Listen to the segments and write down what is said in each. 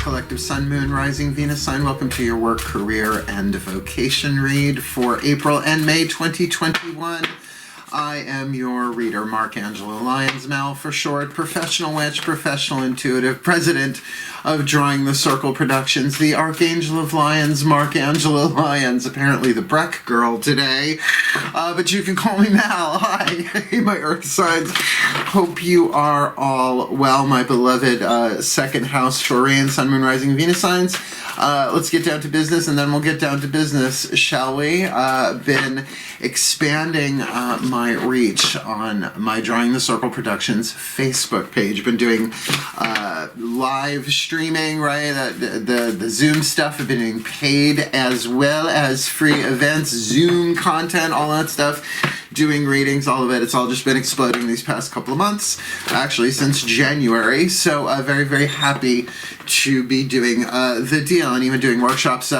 collective Sun, Moon, Rising, Venus sign. Welcome to your work, career, and vocation read for April and May 2021. I am your reader, Angelo, Lyons, Mal for short, professional witch, professional intuitive, president of Drawing the Circle Productions, the Archangel of Lyons, Angelo Lyons, apparently the Breck girl today, but you can call me Mal. Hi, hey, my earth signs. Hope you are all well, my beloved second house Taurian, Sun, Moon, Rising, Venus signs. Let's get down to business, and then we'll get down to business, shall we? Been expanding my reach on my Drawing the Circle Productions Facebook page. Been doing live streaming, right? The Zoom stuff. I've been doing paid as well as free events, Zoom content, all that stuff. Doing readings, all of it. It's all just been exploding these past couple of months, actually since January. So very, very happy to be doing the deal, and even doing workshops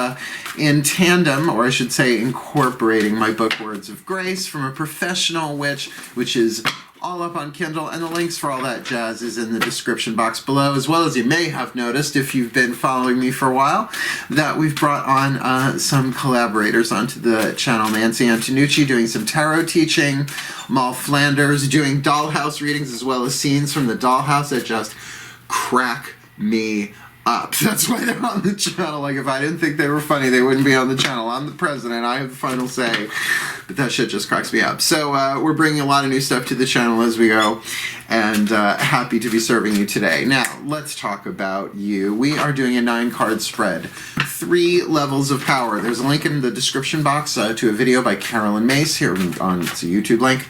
in tandem, or I should say incorporating my book Words of Grace from a Professional Witch, which is all up on Kindle, and the links for all that jazz is in the description box below, as well as you may have noticed if you've been following me for a while that we've brought on some collaborators onto the channel. Nancy Antonucci doing some tarot teaching, Mal Flanders doing dollhouse readings, as well as scenes from the dollhouse that just crack me up. That's why they're on the channel. Like, if I didn't think they were funny, they wouldn't be on the channel. I'm the president. I have the final say. But that shit just cracks me up. So we're bringing a lot of new stuff to the channel as we go, and happy to be serving you today. Now, let's talk about you. We are doing a 9-card spread. 3 levels of power. There's a link in the description box to a video by Carolyn Myss here on, it's a YouTube link,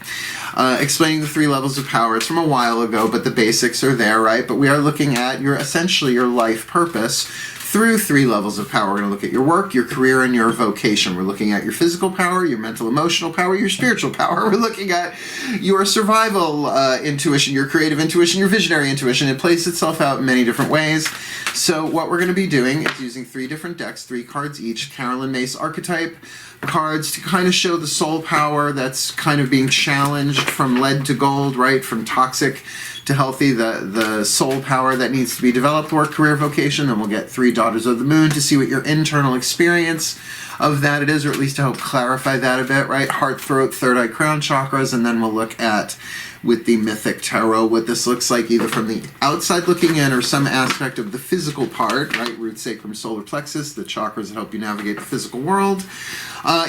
explaining the 3 levels of power. It's from a while ago, but the basics are there, right? But we are looking at essentially your life purpose through 3 levels of power. We're going to look at your work, your career, and your vocation. We're looking at your physical power, your mental emotional power, your spiritual power. We're looking at your survival intuition, your creative intuition, your visionary intuition. It plays itself out in many different ways. So what we're going to be doing is using 3 different decks, 3 cards each, Carolyn Myss Archetype cards, to kind of show the soul power that's kind of being challenged from lead to gold, right? From toxic to healthy, the soul power that needs to be developed, work, career, vocation. Then we'll get 3 Daughters of the Moon to see what your internal experience of that it is, or at least to help clarify that a bit, right? Heart, throat, third eye, crown chakras, and then we'll look at, with the Mythic Tarot, what this looks like either from the outside looking in or some aspect of the physical part, right? Root, sacrum, solar plexus, the chakras that help you navigate the physical world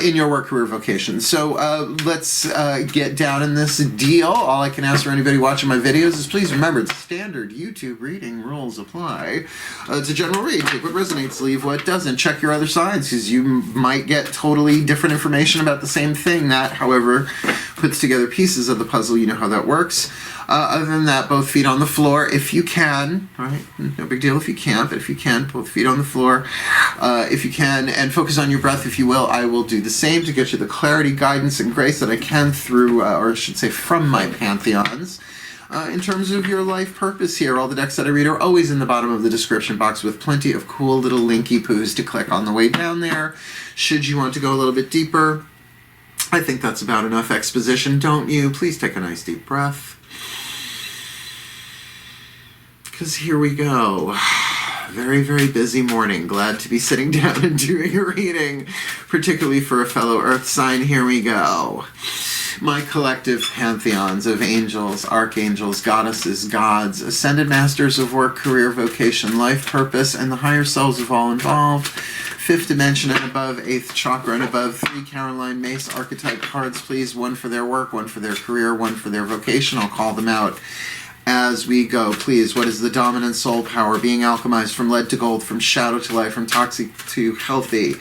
in your work, career, vocation. So let's get down in this deal. All I can ask for anybody watching my videos is please remember, the standard YouTube reading rules apply. It's a general read. Take what resonates, leave what doesn't. Check your other sides, because you might get totally different information about the same thing. That, however, puts together pieces of the puzzle. You know how that works. Other than that, both feet on the floor if you can, right? No big deal if you can't, but if you can, both feet on the floor if you can, and focus on your breath if you will. I will do the same to get you the clarity, guidance, and grace that I can through, or I should say from my pantheons. In terms of your life purpose here, all the decks that I read are always in the bottom of the description box with plenty of cool little linky poos to click on the way down there. Should you want to go a little bit deeper, I think that's about enough exposition, don't you? Please take a nice deep breath. Because here we go. Very, very busy morning. Glad to be sitting down and doing a reading, particularly for a fellow earth sign. Here we go. My collective pantheons of angels, archangels, goddesses, gods, ascended masters of work, career, vocation, life purpose, and the higher selves of all involved. 5th dimension and above, 8th chakra and above. 3 Carolyn Myss Archetype cards, please. 1 for their work, 1 for their career, 1 for their vocation. I'll call them out as we go. Please, what is the dominant soul power being alchemized from lead to gold, from shadow to light, from toxic to healthy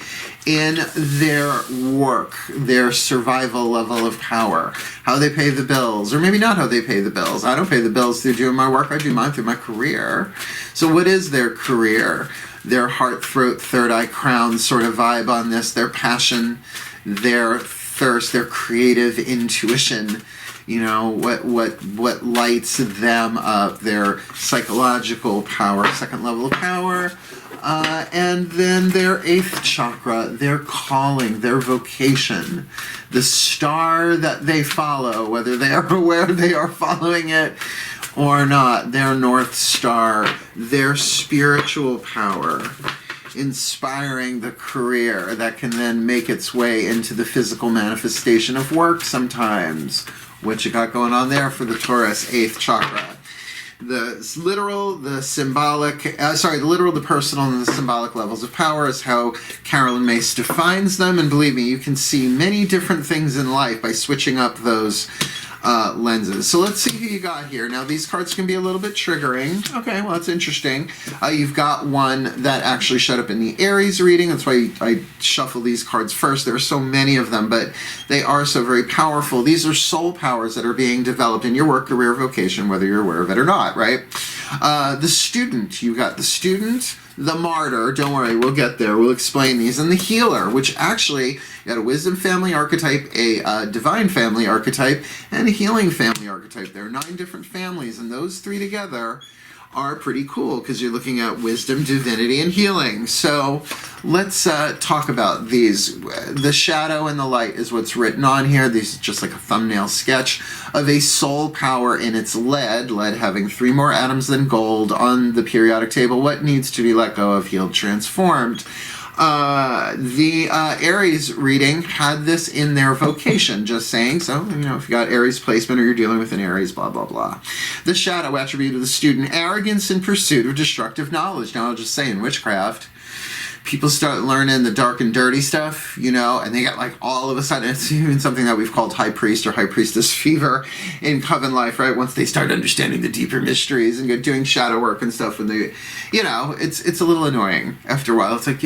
in their work, their survival level of power, how they pay the bills, or maybe not how they pay the bills. I don't pay the bills through doing my work. I do mine through my career. So what is their career? Their heart, throat, third eye, crown sort of vibe on this, their passion, their thirst, their creative intuition, you know, what lights them up, their psychological power, 2nd level of power, and then their 8th chakra, their calling, their vocation, the star that they follow, whether they are aware they are following it or not, their North Star, their spiritual power, inspiring the career that can then make its way into the physical manifestation of work sometimes. What you got going on there for the Taurus 8th chakra? The literal, the symbolic, the literal, the personal, and the symbolic levels of power is how Carolyn Myss defines them. And believe me, you can see many different things in life by switching up those lenses. So let's see who you got here. Now, these cards can be a little bit triggering. Okay, well, that's interesting. You've got one that actually showed up in the Aries reading. That's why I shuffle these cards first. There are so many of them, but they are so very powerful. These are soul powers that are being developed in your work, career, vocation, whether you're aware of it or not, right? The student. You've got the student, the martyr, don't worry, we'll get there, we'll explain these, and the healer, which actually, you got a wisdom family archetype, a divine family archetype, and a healing family archetype. There are 9 different families, and those 3 together are pretty cool because you're looking at wisdom, divinity, and healing. So let's talk about these. The shadow and the light is what's written on here. This is just like a thumbnail sketch of a soul power in its lead having 3 more atoms than gold on the periodic table. What needs to be let go of, healed, transformed? The Aries reading had this in their vocation, just saying. So, you know, if you got Aries placement or you're dealing with an Aries, blah, blah, blah. The shadow attribute of the student, arrogance in pursuit of destructive knowledge. Now, I'll just say in witchcraft, people start learning the dark and dirty stuff, you know, and they get like all of a sudden, it's even something that we've called high priest or high priestess fever in coven life, right? Once they start understanding the deeper mysteries and get doing shadow work and stuff, and they, you know, it's a little annoying after a while. It's like,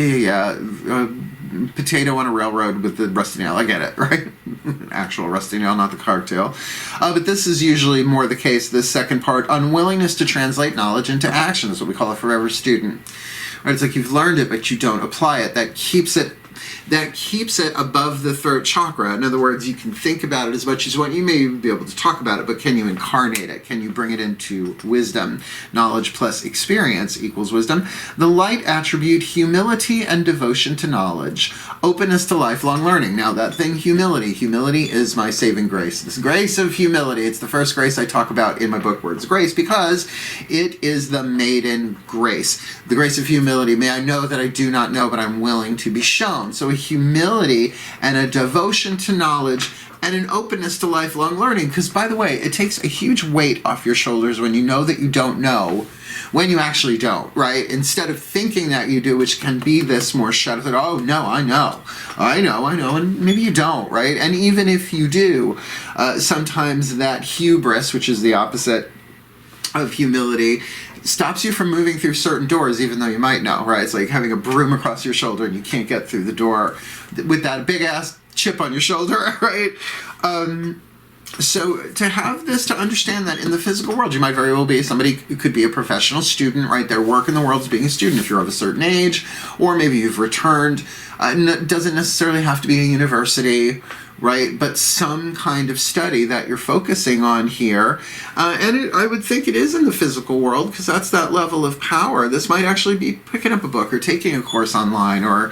potato on a railroad with the rusty nail. I get it, right? Actual rusty nail, not the cocktail. But this is usually more the case. This second part, unwillingness to translate knowledge into action, is what we call a forever student. Right? It's like you've learned it, but you don't apply it. That keeps it above the 3rd chakra. In other words, you can think about it as much as you want. You may even be able to talk about it, but can you incarnate it? Can you bring it into wisdom? Knowledge plus experience equals wisdom. The light attribute, humility and devotion to knowledge. Openness to lifelong learning. Now, that thing, humility. Humility is my saving grace. This grace of humility. It's the first grace I talk about in my book, Words of Grace, because it is the maiden grace. The grace of humility. May I know that I do not know, but I'm willing to be shown. So a humility and a devotion to knowledge and an openness to lifelong learning. Because, by the way, it takes a huge weight off your shoulders when you know that you don't know, when you actually don't, right? Instead of thinking that you do, which can be this more shut up, oh, no, I know, and maybe you don't, right? And even if you do, sometimes that hubris, which is the opposite of humility, stops you from moving through certain doors, even though you might know, right? It's like having a broom across your shoulder and you can't get through the door with that big-ass chip on your shoulder, right? So to have this, to understand that in the physical world, you might very well be somebody who could be a professional student, right? Their work in the world is being a student if you're of a certain age, or maybe you've returned. Doesn't necessarily have to be a university, right? But some kind of study that you're focusing on here. I would think it is in the physical world because that's that level of power. This might actually be picking up a book or taking a course online or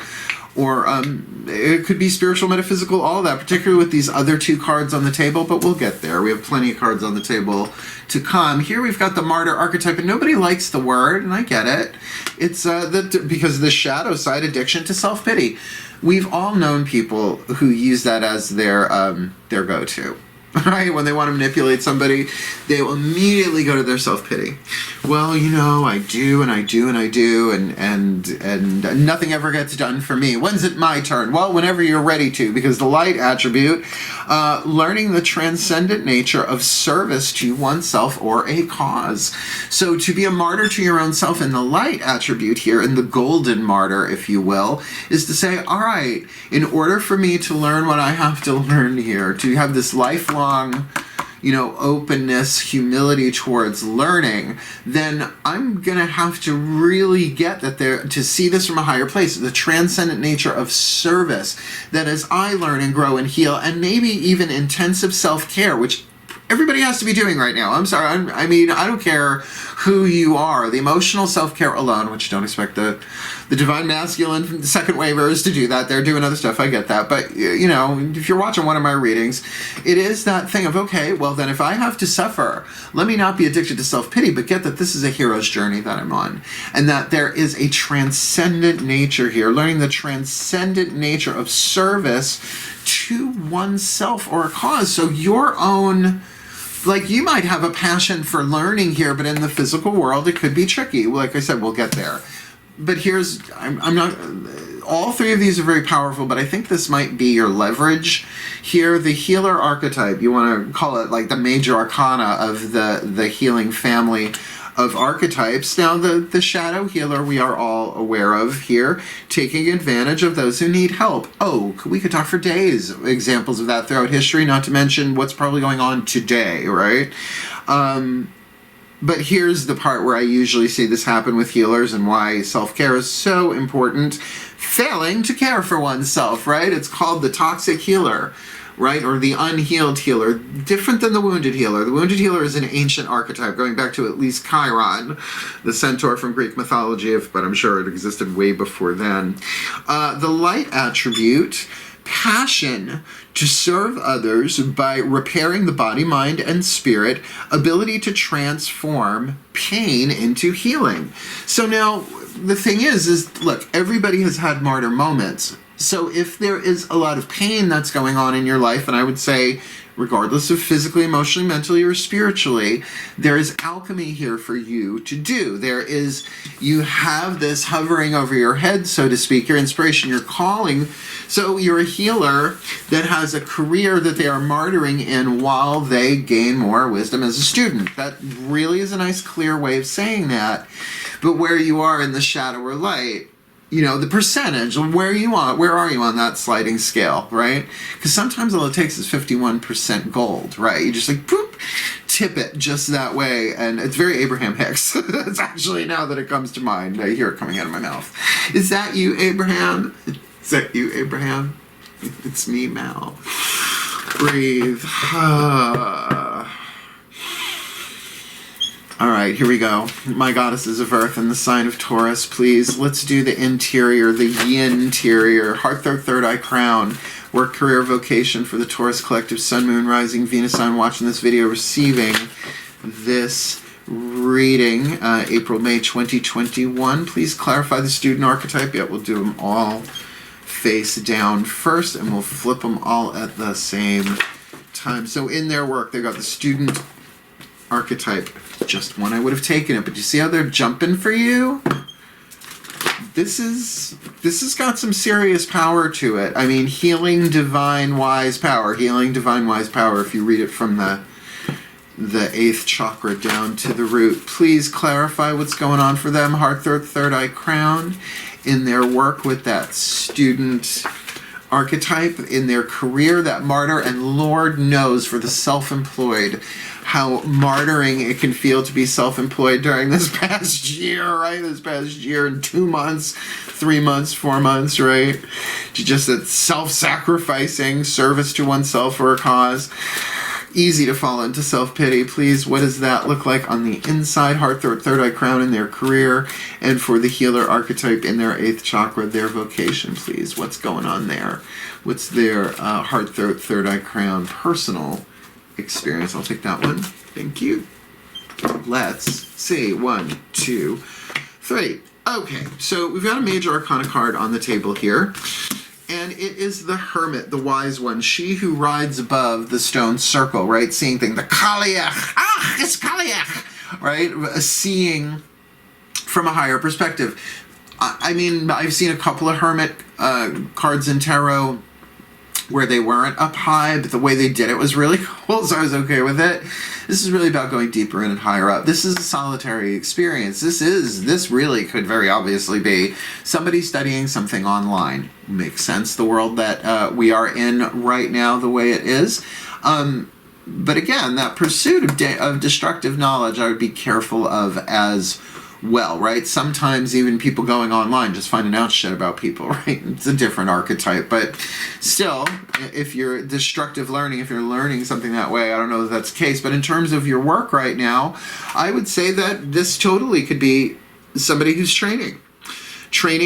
it could be spiritual, metaphysical, all that, particularly with these other 2 cards on the table, but we'll get there. We have plenty of cards on the table to come. Here we've got the Martyr Archetype, and nobody likes the word, and I get it. It's because of the shadow side, addiction to self-pity. We've all known people who use that as their go-to. Right? When they want to manipulate somebody, they will immediately go to their self-pity. Well, you know, I do, and I do, and I do, and nothing ever gets done for me. When's it my turn? Well, whenever you're ready to, because the light attribute, learning the transcendent nature of service to oneself or a cause. So to be a martyr to your own self in the light attribute here, in the golden martyr, if you will, is to say, all right, in order for me to learn what I have to learn here, to have this lifelong, openness, humility towards learning, then I'm going to have to really get that there, to see this from a higher place, the transcendent nature of service, that as I learn and grow and heal, and maybe even intensive self-care, which everybody has to be doing right now. I'm sorry. I mean, I don't care who you are. The emotional self-care alone, which don't expect the divine masculine second wavers to do that. They're doing other stuff. I get that. But, you know, if you're watching one of my readings, it is that thing of, okay, well, then if I have to suffer, let me not be addicted to self-pity, but get that this is a hero's journey that I'm on. And that there is a transcendent nature here, learning the transcendent nature of service to oneself or a cause. So your own, like, you might have a passion for learning here, but in the physical world, it could be tricky. Like I said, we'll get there. But here's, I'm not, all three of these are very powerful, but I think this might be your leverage here. The healer archetype, you want to call it like the major arcana of the healing family of archetypes. Now, the shadow healer we are all aware of here, taking advantage of those who need help. Oh, we could talk for days, examples of that throughout history, not to mention what's probably going on today, right? But here's the part where I usually see this happen with healers and why self-care is so important. Failing to care for oneself, right? It's called the toxic healer, right? Or the unhealed healer. Different than the wounded healer. The wounded healer is an ancient archetype, going back to at least Chiron, the centaur from Greek mythology, but I'm sure it existed way before then. The light attribute, passion to serve others by repairing the body, mind, and spirit, ability to transform pain into healing. So now, the thing is look, everybody has had martyr moments. So if there is a lot of pain that's going on in your life, and I would say, regardless of physically, emotionally, mentally, or spiritually, there is alchemy here for you to do. You have this hovering over your head, so to speak, your inspiration, your calling. So you're a healer that has a career that they are martyring in while they gain more wisdom as a student. That really is a nice, clear way of saying that. But where you are in the shadow or light, you know, the percentage, where are you on that sliding scale, right? Because sometimes all it takes is 51% gold, right? You just like, boop, tip it just that way. And it's very Abraham Hicks. It's actually, now that it comes to mind, I hear it coming out of my mouth. Is that you, Abraham? Is that you, Abraham? It's me, Mal. Breathe. All right, here we go. My goddesses of earth and the sign of Taurus, please. Let's do the interior, the yin-terior, heart, third eye, crown, work, career, vocation for the Taurus collective, sun, moon, rising, Venus sign watching this video, receiving this reading, April, May 2021. Please clarify the student archetype. Yeah, we'll do them all face down first, and we'll flip them all at the same time. So in their work, they've got the student archetype. Just one I would have taken it, but you see how they're jumping for you? This has got some serious power to it. I mean, healing divine wise power, healing divine wise power, if you read it from the 8th chakra down to the root. Please clarify what's going on for them, heart, third eye, crown, in their work with that student archetype, in their career, that martyr, and Lord knows for the self-employed how martyring it can feel to be self-employed during this past year, right? This past year and 2 months, 3 months, 4 months, right? Just that self-sacrificing service to oneself or a cause. Easy to fall into self-pity. Please, what does that look like on the inside? Heart, third eye, crown in their career, and for the healer archetype in their 8th chakra, their vocation, please. What's going on there? What's their heart, third eye, crown personal experience? I'll take that one. Thank you. Let's see. 1, 2, 3. Okay, so we've got a major arcana card on the table here. And it is the Hermit, the wise one. She who rides above the stone circle, right? Seeing things. The Kaliach. It's Kaliach. Right? Seeing from a higher perspective. I mean, I've seen a couple of Hermit cards in tarot where they weren't up high, but the way they did it was really cool, so I was okay with it. This is really about going deeper in and higher up. This is a solitary experience. This really could very obviously be somebody studying something online. Makes sense, the world that we are in right now, the way it is. But again, that pursuit of destructive knowledge, I would be careful of as well, right? Sometimes even people going online just finding out shit about people, right? It's a different archetype, but still, if you're destructive learning, if you're learning something that way, I don't know if that's the case, but in terms of your work right now, I would say that this totally could be somebody who's training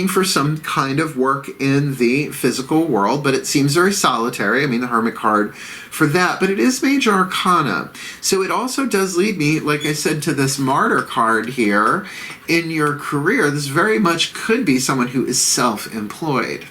for some kind of work in the physical world, but it seems very solitary. I mean, the Hermit card for that, but it is Major Arcana. So it also does lead me, like I said, to this Martyr card here. In your career, this very much could be someone who is self-employed,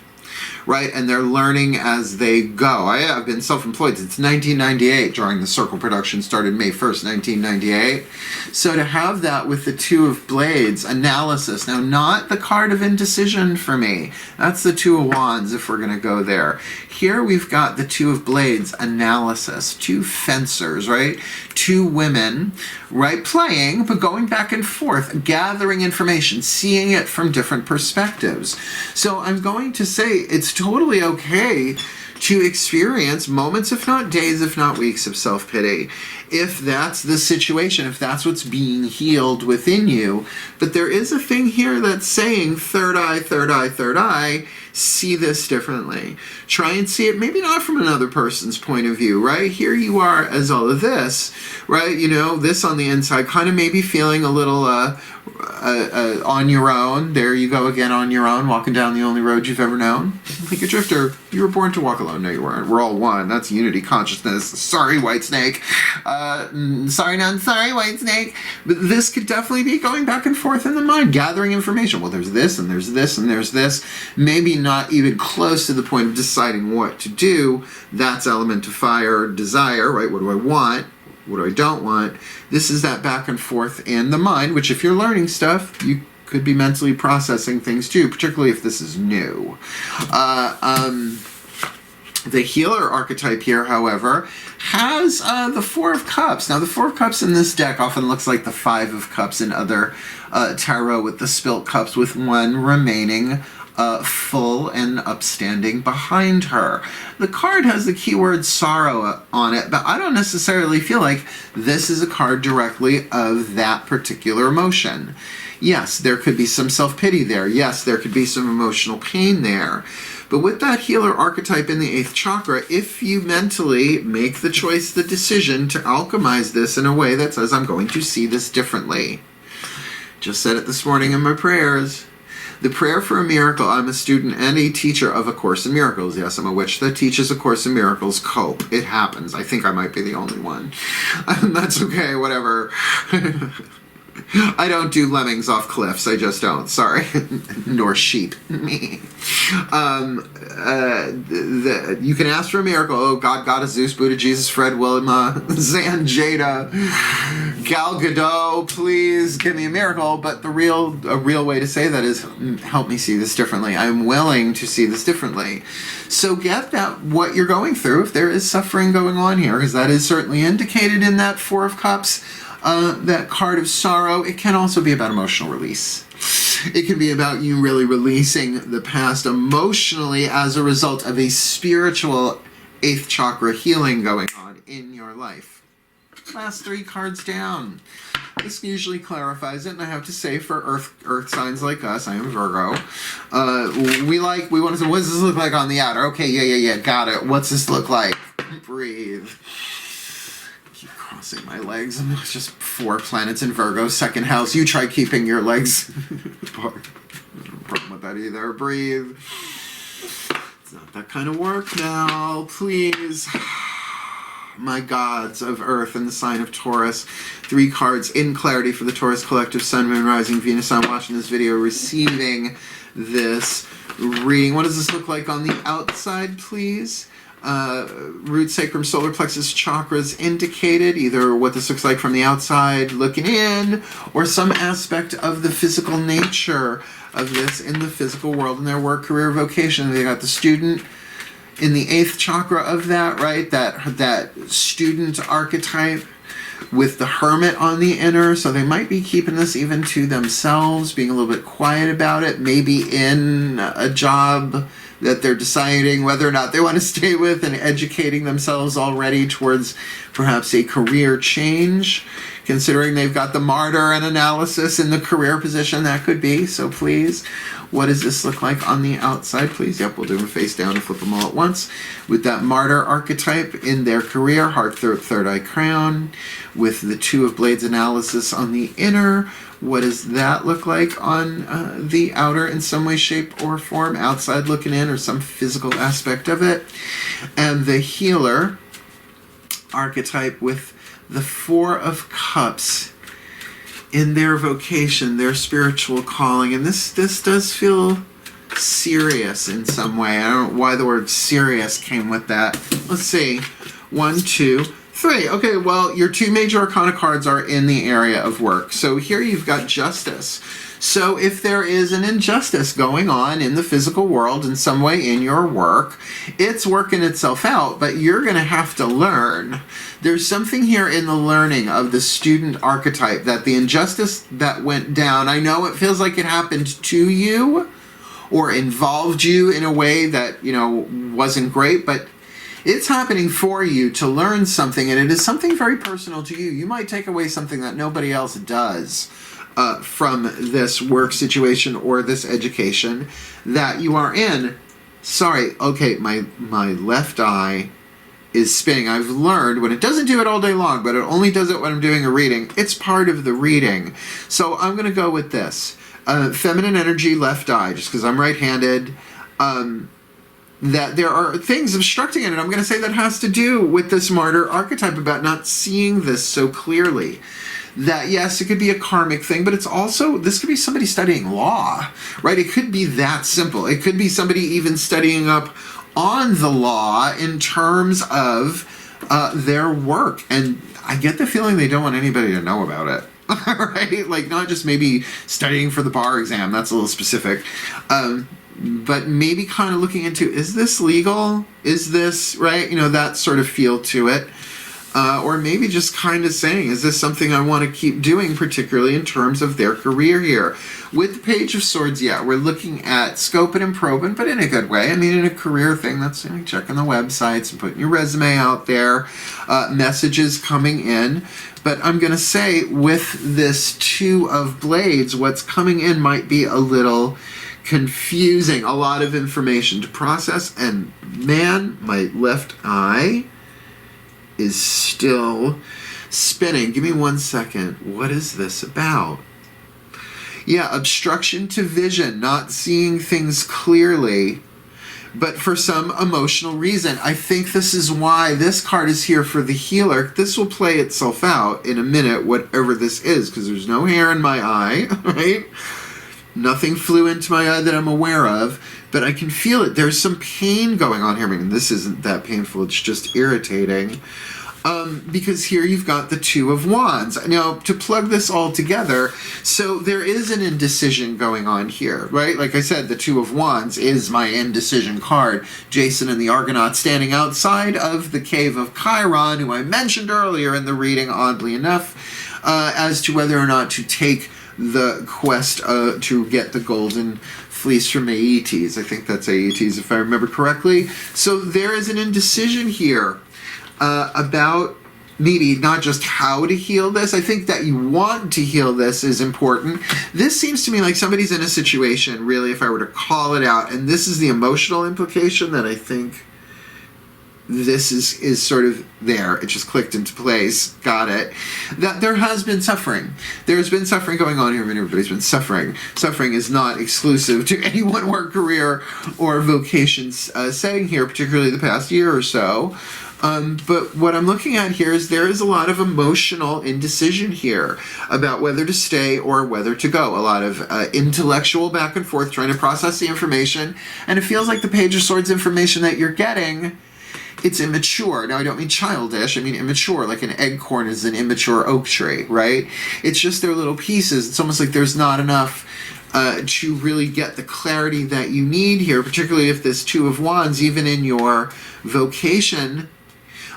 right? And they're learning as they go. I have been self-employed since 1998. Drawing the Circle production started May 1st, 1998. So to have that with the Two of Blades, analysis. Now, not the card of indecision for me. That's the Two of Wands if we're going to go there. Here we've got the Two of Blades, analysis. Two fencers, right? Two women, right? Playing, but going back and forth, gathering information, seeing it from different perspectives. So I'm going to say it's totally okay to experience moments, if not days, if not weeks, of self-pity, if that's the situation, if that's what's being healed within you. But there is a thing here that's saying, third eye, third eye, third eye, see this differently. Try and see it maybe not from another person's point of view, right? Here you are as all of this, right? You know, this on the inside, kind of maybe feeling a little on your own. There you go again, on your own, walking down the only road you've ever known. Like a drifter, you were born to walk alone. No, you weren't. We're all one. That's unity consciousness. Sorry, White Snake. Sorry, none. Sorry, White Snake. But this could definitely be going back and forth in the mind, gathering information. Well, there's this, and there's this, and there's this. Maybe not even close to the point of deciding what to do. That's element of fire, desire, right? What do I want? What do I don't want? This is that back and forth in the mind, which if you're learning stuff, you could be mentally processing things too, particularly if this is new. The healer archetype here, however, has the Four of Cups. Now, the Four of Cups in this deck often looks like the Five of Cups in other tarot, with the spilt cups, with one remaining full and upstanding behind her. The card has the keyword sorrow on it, but I don't necessarily feel like this is a card directly of that particular emotion. Yes, there could be some self-pity there. Yes, there could be some emotional pain there. But with that healer archetype in the 8th chakra, if you mentally make the choice, the decision to alchemize this in a way that says, I'm going to see this differently. Just said it this morning in my prayers. The prayer for a miracle. I'm a student and a teacher of A Course in Miracles. Yes, I'm a witch that teaches A Course in Miracles. Cope. It happens. I think I might be the only one. That's okay, whatever. I don't do lemmings off cliffs. I just don't. Sorry. Nor sheep. Me. You can ask for a miracle. Oh, God, Goddess, Zeus, Buddha, Jesus, Fred, Wilma, Zan, Jada, Gal Gadot, please give me a miracle. But a real way to say that is, help me see this differently. I'm willing to see this differently. So get that, what you're going through, if there is suffering going on here, because that is certainly indicated in that Four of Cups, that card of sorrow. It can also be about emotional release. It can be about you really releasing the past emotionally as a result of a spiritual 8th chakra healing going on in your life. Last 3 cards down. This usually clarifies it, and I have to say, for earth signs like us, I am Virgo, we want to say, what does this look like on the outer? Okay, yeah, got it. What's this look like? Breathe. Crossing my legs. It's just 4 planets in Virgo, 2nd house. You try keeping your legs apart. No problem with that either. Breathe. It's not that kind of work now. Please. My gods of Earth and the sign of Taurus. 3 cards in clarity for the Taurus collective, Sun, Moon, Rising, Venus. I'm watching this video, receiving this reading. What does this look like on the outside, please? Root, sacrum, solar plexus chakras indicated, either what this looks like from the outside looking in, or some aspect of the physical nature of this in the physical world in their work, career, vocation. They got the student in the 8th chakra of that, right? That student archetype with the Hermit on the inner, so they might be keeping this even to themselves, being a little bit quiet about it, maybe in a job that they're deciding whether or not they want to stay with, and educating themselves already towards perhaps a career change. considering they've got the Martyr and analysis in the career position. That could be. So please, what does this look like on the outside, please? Yep, we'll do them face down and flip them all at once. With that Martyr archetype in their career, heart, third eye, crown. With the Two of Blades analysis on the inner, what does that look like on the outer in some way, shape, or form? Outside looking in, or some physical aspect of it. And the healer archetype with the Four of Cups in their vocation, their spiritual calling. And this does feel serious in some way. I don't know why the word serious came with that. Let's see. 1, 2, 3. Okay, well, your 2 major arcana cards are in the area of work. So here you've got justice. So if there is an injustice going on in the physical world in some way in your work, it's working itself out, but you're going to have to learn. There's something here in the learning of the student archetype that the injustice that went down, I know it feels like it happened to you or involved you in a way that, wasn't great, but it's happening for you to learn something, and it is something very personal to you. You might take away something that nobody else does from this work situation or this education that you are in. Sorry, okay, my left eye is spinning. I've learned when it doesn't do it all day long, but it only does it when I'm doing a reading. It's part of the reading. So I'm going to go with this. Feminine energy, left eye, just because I'm right-handed. That there are things obstructing it, and I'm going to say that has to do with this Martyr archetype about not seeing this so clearly. That, yes, it could be a karmic thing, but it's also, this could be somebody studying law, right? It could be that simple. It could be somebody even studying up on the law in terms of their work. And I get the feeling they don't want anybody to know about it. Right? Like, not just maybe studying for the bar exam. That's a little specific. But maybe kind of looking into, is this legal? Is this, right? That sort of feel to it. Or maybe just kind of saying, is this something I want to keep doing, particularly in terms of their career here? With the Page of Swords, yeah, we're looking at scoping and probing, but in a good way. I mean, in a career thing, that's checking the websites and putting your resume out there, messages coming in. But I'm going to say, with this Two of Blades, what's coming in might be a little confusing. A lot of information to process, and man, my left eye is still spinning. Give me 1 second. What is this about? Yeah, obstruction to vision, not seeing things clearly, but for some emotional reason. I think this is why this card is here for the healer. This will play itself out in a minute, whatever this is, because there's no hair in my eye, right? Nothing flew into my eye that I'm aware of, but I can feel it. There's some pain going on here. I mean, this isn't that painful. It's just irritating. Because here you've got the Two of Wands. Now, to plug this all together, so there is an indecision going on here, right? Like I said, the Two of Wands is my indecision card. Jason and the Argonaut standing outside of the Cave of Chiron, who I mentioned earlier in the reading, oddly enough, as to whether or not to take the quest to get the golden fleece from Aeetes. I think that's Aeetes, if I remember correctly. So there is an indecision here about maybe not just how to heal this. I think that you want to heal this is important. This seems to me like somebody's in a situation, really, if I were to call it out, and this is the emotional implication that I think this is sort of there. It just clicked into place. Got it. That there has been suffering. There's been suffering going on here, and everybody's been suffering. Suffering is not exclusive to any one work, career, or vocation setting here, particularly the past year or so. But what I'm looking at here is there is a lot of emotional indecision here about whether to stay or whether to go. A lot of intellectual back and forth trying to process the information. And it feels like the Page of Swords information that you're getting, it's immature. Now, I don't mean childish. I mean immature, like an acorn is an immature oak tree, right? It's just their little pieces. It's almost like there's not enough to really get the clarity that you need here, particularly if this Two of Wands, even in your vocation,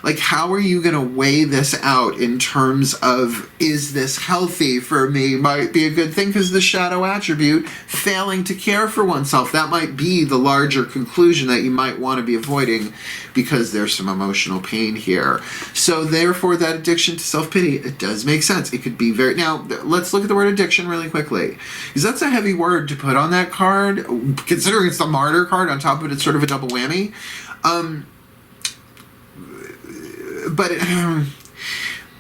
Like, how are you going to weigh this out in terms of, is this healthy for me? Might be a good thing, because the shadow attribute, failing to care for oneself, that might be the larger conclusion that you might want to be avoiding, because there's some emotional pain here. So therefore, that addiction to self-pity, it does make sense. It could be very... Now, let's look at the word addiction really quickly, because that's a heavy word to put on that card, considering it's the Martyr card. On top of it, it's sort of a double whammy.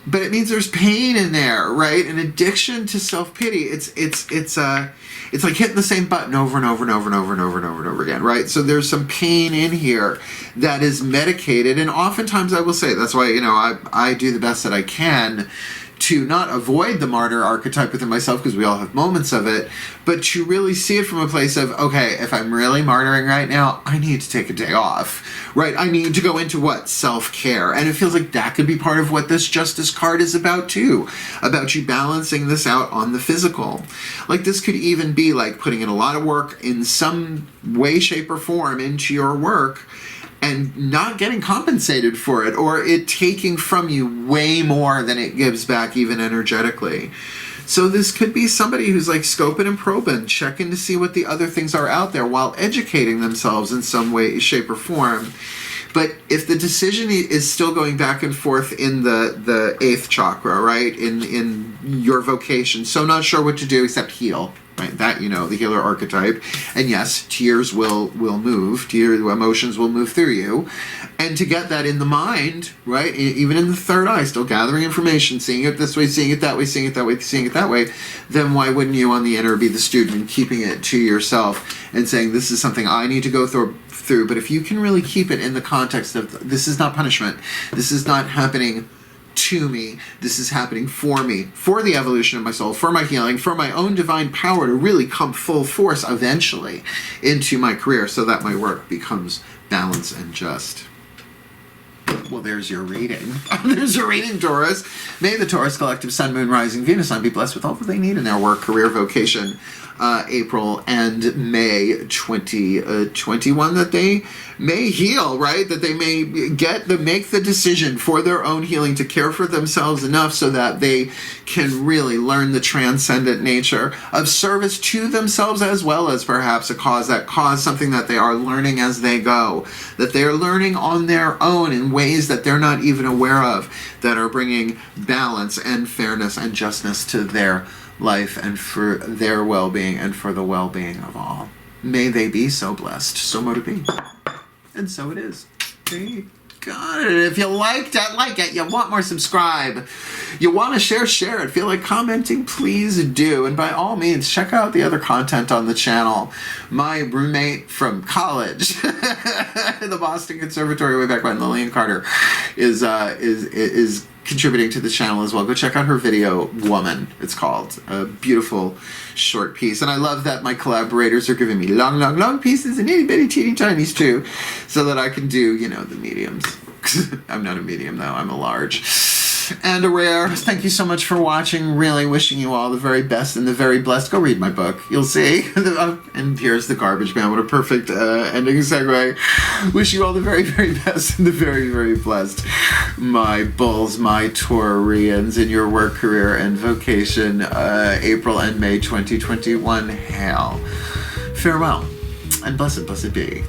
But it means there's pain in there, right? An addiction to self-pity. It's like hitting the same button over and over and over and over and over and over and over again, right? So there's some pain in here that is medicated, and oftentimes I will say, that's why, you know, I do the best that I can to not avoid the martyr archetype within myself, because we all have moments of it, but to really see it from a place of, okay, if I'm really martyring right now, I need to take a day off, right? I need to go into what? Self-care. And it feels like that could be part of what this Justice card is about too, about you balancing this out on the physical. Like, this could even be like putting in a lot of work in some way, shape, or form into your work, and not getting compensated for it, or it taking from you way more than it gives back, even energetically. So this could be somebody who's like scoping and probing, checking to see what the other things are out there while educating themselves in some way, shape, or form. But if the decision is still going back and forth in the 8th chakra, right, in your vocation, so not sure what to do except heal, right? That, you know, the healer archetype. And yes, tears will move. Emotions will move through you. And to get that in the mind, right, even in the third eye, still gathering information, seeing it this way, seeing it that way, seeing it that way, seeing it that way, then why wouldn't you on the inner be the student, keeping it to yourself and saying, this is something I need to go through. But if you can really keep it in the context of, this is not punishment, this is not happening to me, this is happening for me, for the evolution of my soul, for my healing, for my own divine power to really come full force eventually into my career, so that my work becomes balanced and just. Well, there's your reading. There's your reading, Taurus. May the Taurus collective Sun, Moon, Rising, Venus Sun be blessed with all that they need in their work, career, vocation, April and May 2021, that they may heal, right? That they may make the decision for their own healing to care for themselves enough so that they can really learn the transcendent nature of service to themselves, as well as perhaps a cause, something that they are learning as they go, that they are learning on their own in ways that they're not even aware of, that are bringing balance and fairness and justness to their life and for their well-being and for the well-being of all. May they be so blessed. So mote it be. And so it is. There you got it. If you liked it, like it. You want more, subscribe. You want to share it. Feel like commenting, please do. And by all means, check out the other content on the channel. My roommate from college, the Boston Conservatory way back when, Lillian Carter, is contributing to the channel as well. Go check out her video, Woman, it's called. A beautiful short piece. And I love that my collaborators are giving me long pieces and itty-bitty teeny-tinies too, so that I can do, you know, the mediums. I'm not a medium though, I'm a large. And a rare. Thank you so much for watching. Really wishing you all the very best and the very blessed. Go read my book. You'll see. And here's the garbage man. What a perfect ending segue. Wish you all the very, very best and the very, very blessed. My bulls, my Taurians in your work, career, and vocation, April and May 2021. Hail. Farewell. And blessed be.